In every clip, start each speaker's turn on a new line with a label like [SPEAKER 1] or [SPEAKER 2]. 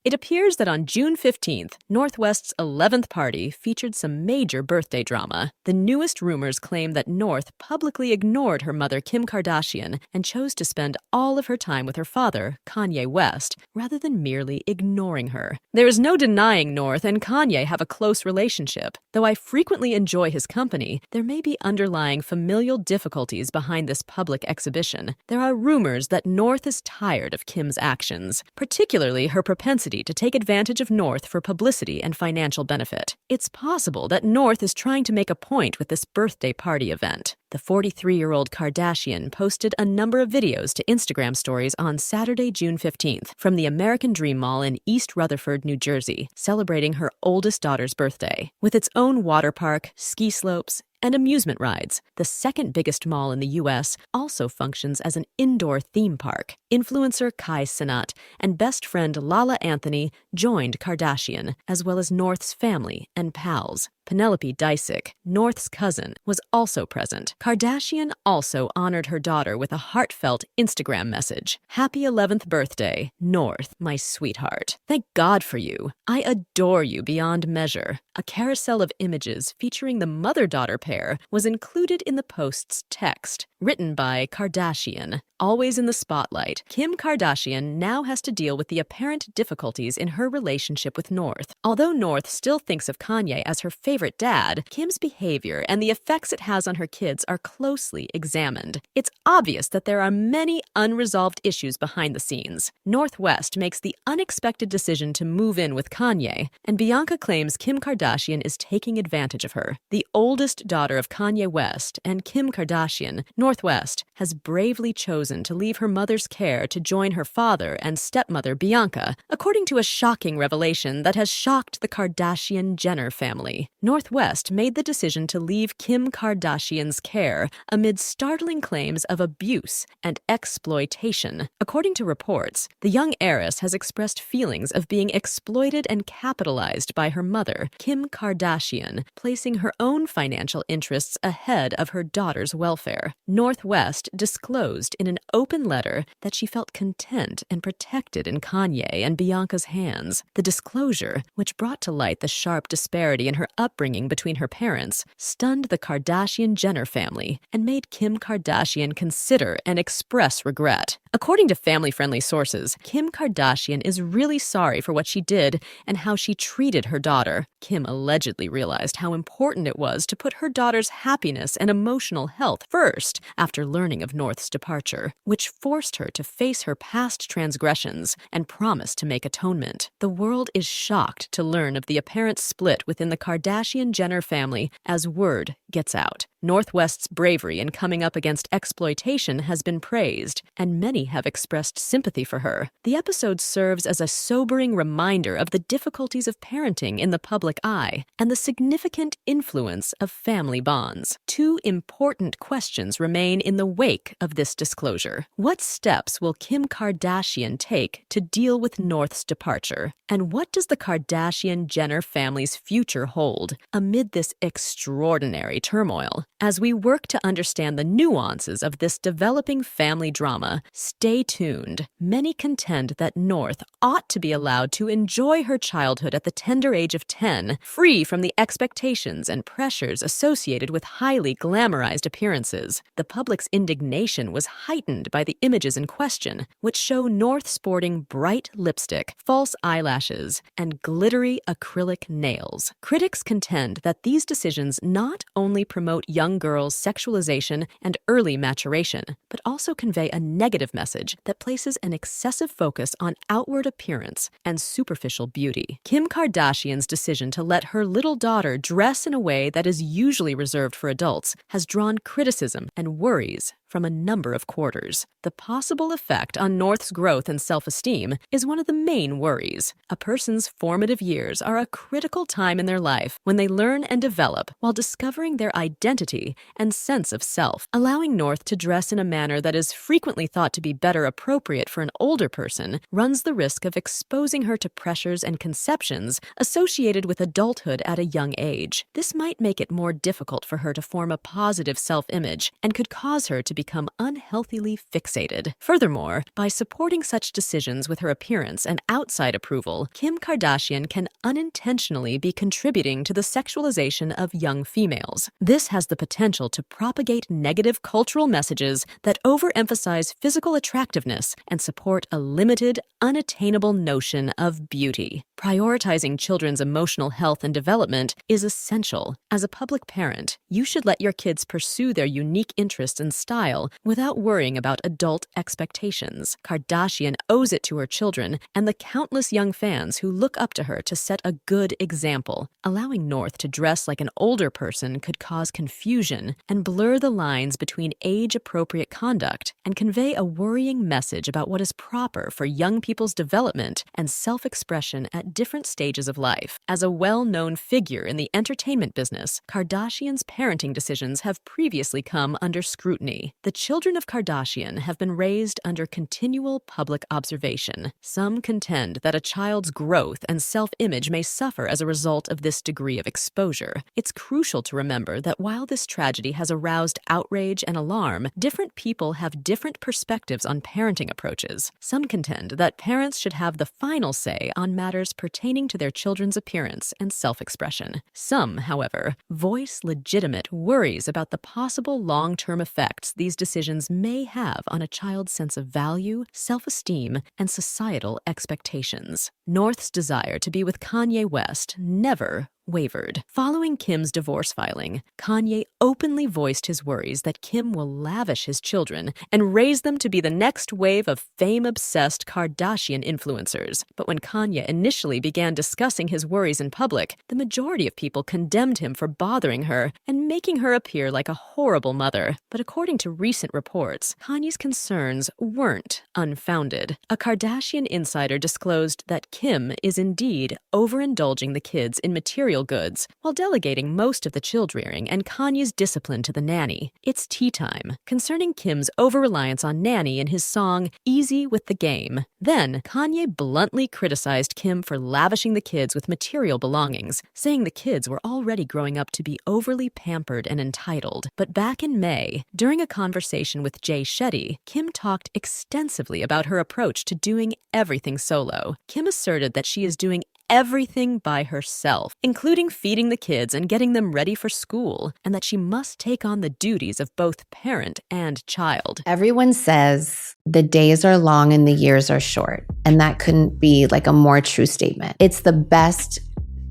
[SPEAKER 1] It appears that on June 15th, North West's 11th party featured some major birthday drama. The newest rumors claim that North publicly ignored her mother Kim Kardashian and chose to spend all of her time with her father, Kanye West, rather than merely ignoring her. There is no denying North and Kanye have a close relationship. Though I frequently enjoy his company, there may be underlying familial difficulties behind this public exhibition. There are rumors that North is tired of Kim's actions, particularly her propensity to take advantage of North for publicity and financial benefit. It's possible that North is trying to make a point with this birthday party event. The 43-year-old Kardashian posted a number of videos to Instagram stories on Saturday, June 15th, from the American Dream Mall in East Rutherford, New Jersey, celebrating her oldest daughter's birthday. With its own water park, ski slopes, and amusement rides, the second biggest mall in the U.S. also functions as an indoor theme park. Influencer Kai Cenat and best friend Lala Anthony joined Kardashian, as well as North's family and pals. Penelope Disick, North's cousin, was also present. Kardashian also honored her daughter with a heartfelt Instagram message. "Happy 11th birthday, North, my sweetheart. Thank God for you. I adore you beyond measure." A carousel of images featuring the mother-daughter pair was included in the post's text. Written by Kardashian. Always in the spotlight, Kim Kardashian now has to deal with the apparent difficulties in her relationship with North. Although North still thinks of Kanye as her favorite dad, Kim's behavior and the effects it has on her kids are closely examined. It's obvious that there are many unresolved issues behind the scenes. North West makes the unexpected decision to move in with Kanye, and Bianca claims Kim Kardashian is taking advantage of her. The oldest daughter of Kanye West and Kim Kardashian, North West, has bravely chosen to leave her mother's care to join her father and stepmother Bianca, according to a shocking revelation that has shocked the Kardashian-Jenner family. North West made the decision to leave Kim Kardashian's care amid startling claims of abuse and exploitation. According to reports, the young heiress has expressed feelings of being exploited and capitalized by her mother, Kim Kardashian, placing her own financial interests ahead of her daughter's welfare. North West disclosed in an open letter that she felt content and protected in Kanye and Bianca's hands. The disclosure, which brought to light the sharp disparity in her upbringing between her parents, stunned the Kardashian-Jenner family and made Kim Kardashian consider and express regret. According to family-friendly sources, Kim Kardashian is really sorry for what she did and how she treated her daughter. Kim allegedly realized how important it was to put her daughter's happiness and emotional health first after learning of North's departure, which forced her to face her past transgressions and promise to make atonement. The world is shocked to learn of the apparent split within the Kardashian-Jenner family as word gets out. North West's bravery in coming up against exploitation has been praised, and many have expressed sympathy for her. The episode serves as a sobering reminder of the difficulties of parenting in the public eye and the significant influence of family bonds. Two important questions remain in the wake of this disclosure. What steps will Kim Kardashian take to deal with North's departure? And what does the Kardashian-Jenner family's future hold amid this extraordinary turmoil? As we work to understand the nuances of this developing family drama, stay tuned. Many contend that North ought to be allowed to enjoy her childhood at the tender age of 10, free from the expectations and pressures associated with highly glamorized appearances. The public's indignation was heightened by the images in question, which show North sporting bright lipstick, false eyelashes, and glittery acrylic nails. Critics contend that these decisions not only promote young girls' sexualization and early maturation, but also convey a negative message that places an excessive focus on outward appearance and superficial beauty. Kim Kardashian's decision to let her little daughter dress in a way that is usually reserved for adults has drawn criticism and worries from a number of quarters. The possible effect on North's growth and self-esteem is one of the main worries. A person's formative years are a critical time in their life when they learn and develop while discovering their identity and sense of self. Allowing North to dress in a manner that is frequently thought to be better appropriate for an older person runs the risk of exposing her to pressures and conceptions associated with adulthood at a young age. This might make it more difficult for her to form a positive self-image and could cause her to become unhealthily fixated. Furthermore, by supporting such decisions with her appearance and outside approval, Kim Kardashian can unintentionally be contributing to the sexualization of young females. This has the potential to propagate negative cultural messages that overemphasize physical attractiveness and support a limited, unattainable notion of beauty. Prioritizing children's emotional health and development is essential. As a public parent, you should let your kids pursue their unique interests and style without worrying about adult expectations. Kardashian owes it to her children and the countless young fans who look up to her to set a good example. Allowing North to dress like an older person could cause confusion and blur the lines between age-appropriate conduct and convey a worrying message about what is proper for young people's development and self-expression at different stages of life. As a well-known figure in the entertainment business, Kardashian's parenting decisions have previously come under scrutiny. The children of Kardashian have been raised under continual public observation. Some contend that a child's growth and self-image may suffer as a result of this degree of exposure. It's crucial to remember that while this tragedy has aroused outrage and alarm, different people have different perspectives on parenting approaches. Some contend that parents should have the final say on matters pertaining to their children's appearance and self-expression. Some, however, voice legitimate worries about the possible long-term effects these decisions may have on a child's sense of value, self-esteem, and societal expectations. North's desire to be with Kanye West never wavered. Following Kim's divorce filing, Kanye openly voiced his worries that Kim will lavish his children and raise them to be the next wave of fame-obsessed Kardashian influencers. But when Kanye initially began discussing his worries in public, the majority of people condemned him for bothering her and making her appear like a horrible mother. But according to recent reports, Kanye's concerns weren't unfounded. A Kardashian insider disclosed that Kim is indeed overindulging the kids in material goods while delegating most of the child-rearing and Kanye's discipline to the nanny. It's tea time, concerning Kim's over-reliance on nanny in his song Easy with the Game. Then, Kanye bluntly criticized Kim for lavishing the kids with material belongings, saying the kids were already growing up to be overly pampered and entitled. But back in May, during a conversation with Jay Shetty, Kim talked extensively about her approach to doing everything solo. Kim asserted that she is doing everything by herself, including feeding the kids and getting them ready for school, and that she must take on the duties of both parent and child.
[SPEAKER 2] Everyone says the days are long and the years are short, and that couldn't be like a more true statement. It's the best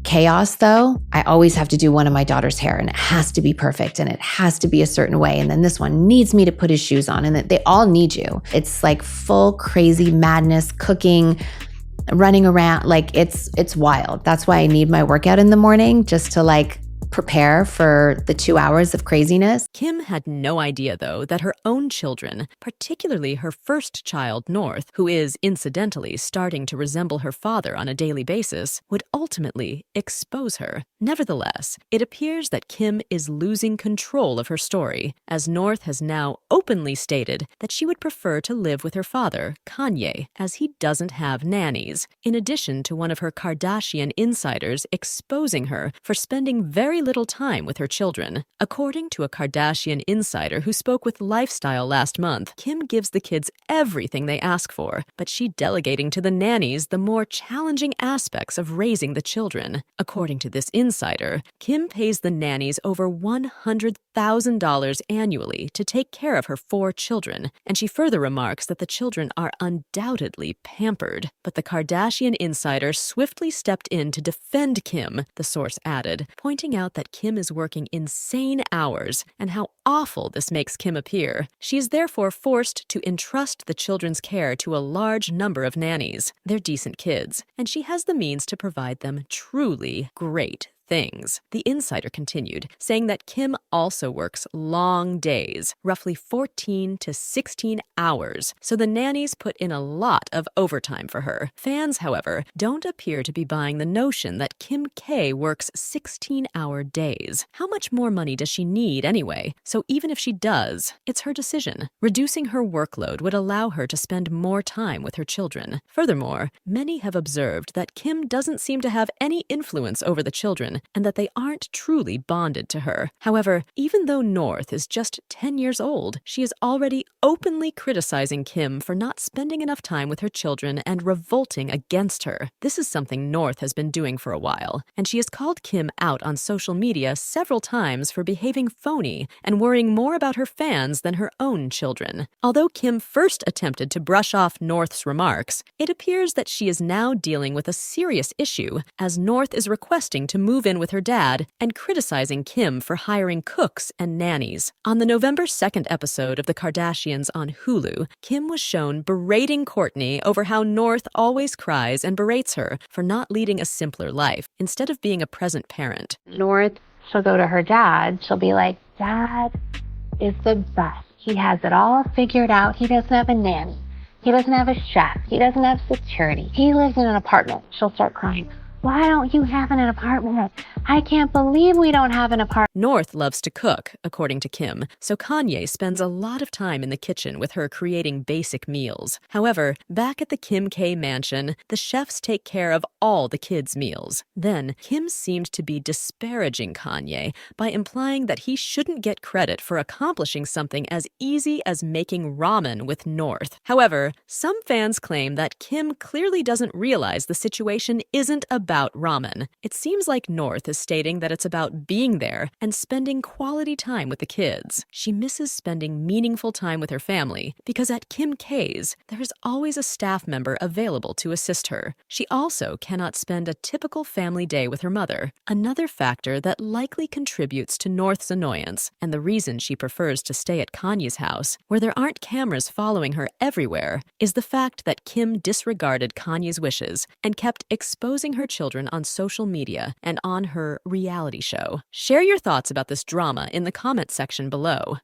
[SPEAKER 2] chaos though. I always have to do one of my daughter's hair and it has to be perfect and it has to be a certain way. And then this one needs me to put his shoes on, and they all need you. It's like full crazy madness, cooking, running around, like it's wild. That's why I need my workout in the morning, just to like prepare for the 2 hours of craziness.
[SPEAKER 1] Kim had no idea, though, that her own children, particularly her first child, North, who is, incidentally, starting to resemble her father on a daily basis, would ultimately expose her. Nevertheless, it appears that Kim is losing control of her story, as North has now openly stated that she would prefer to live with her father, Kanye, as he doesn't have nannies, in addition to one of her Kardashian insiders exposing her for spending very little time with her children. According to a Kardashian insider who spoke with Lifestyle last month, Kim gives the kids everything they ask for, but she delegating to the nannies the more challenging aspects of raising the children. According to this insider, Kim pays the nannies over $100,000 annually to take care of her 4 children, and she further remarks that the children are undoubtedly pampered. But the Kardashian insider swiftly stepped in to defend Kim, the source added, pointing out that Kim is working insane hours and how awful this makes Kim appear. She is therefore forced to entrust the children's care to a large number of nannies. They're decent kids, and she has the means to provide them truly great things. The insider continued, saying that Kim also works long days, roughly 14 to 16 hours, so the nannies put in a lot of overtime for her. Fans, however, don't appear to be buying the notion that Kim K works 16-hour days. How much more money does she need anyway? So even if she does, it's her decision. Reducing her workload would allow her to spend more time with her children. Furthermore, many have observed that Kim doesn't seem to have any influence over the children, children and that they aren't truly bonded to her. However, even though North is just 10 years old, she is already openly criticizing Kim for not spending enough time with her children and revolting against her. This is something North has been doing for a while, and she has called Kim out on social media several times for behaving phony and worrying more about her fans than her own children. Although Kim first attempted to brush off North's remarks, it appears that she is now dealing with a serious issue as North is requesting to move in with her dad and criticizing Kim for hiring cooks and nannies. On the November 2nd episode of The Kardashians on Hulu, Kim was shown berating Kourtney over how North always cries and berates her for not leading a simpler life instead of being a present parent.
[SPEAKER 2] North, she'll go to her dad. She'll be like, Dad is the best. He has it all figured out. He doesn't have a nanny. He doesn't have a chef. He doesn't have security. He lives in an apartment. She'll start crying. Why don't you have an apartment? I can't believe we don't have an apartment.
[SPEAKER 1] North loves to cook, according to Kim, so Kanye spends a lot of time in the kitchen with her creating basic meals. However, back at the Kim K mansion, the chefs take care of all the kids' meals. Then, Kim seemed to be disparaging Kanye by implying that he shouldn't get credit for accomplishing something as easy as making ramen with North. However, some fans claim that Kim clearly doesn't realize the situation isn't about ramen. It seems like North is stating that it's about being there and spending quality time with the kids. She misses spending meaningful time with her family because at Kim K's, there is always a staff member available to assist her. She also cannot spend a typical family day with her mother, another factor that likely contributes to North's annoyance and the reason she prefers to stay at Kanye's house, where there aren't cameras following her everywhere, is the fact that Kim disregarded Kanye's wishes and kept exposing her children on social media and on her reality show. Share your thoughts about this drama in the comment section below.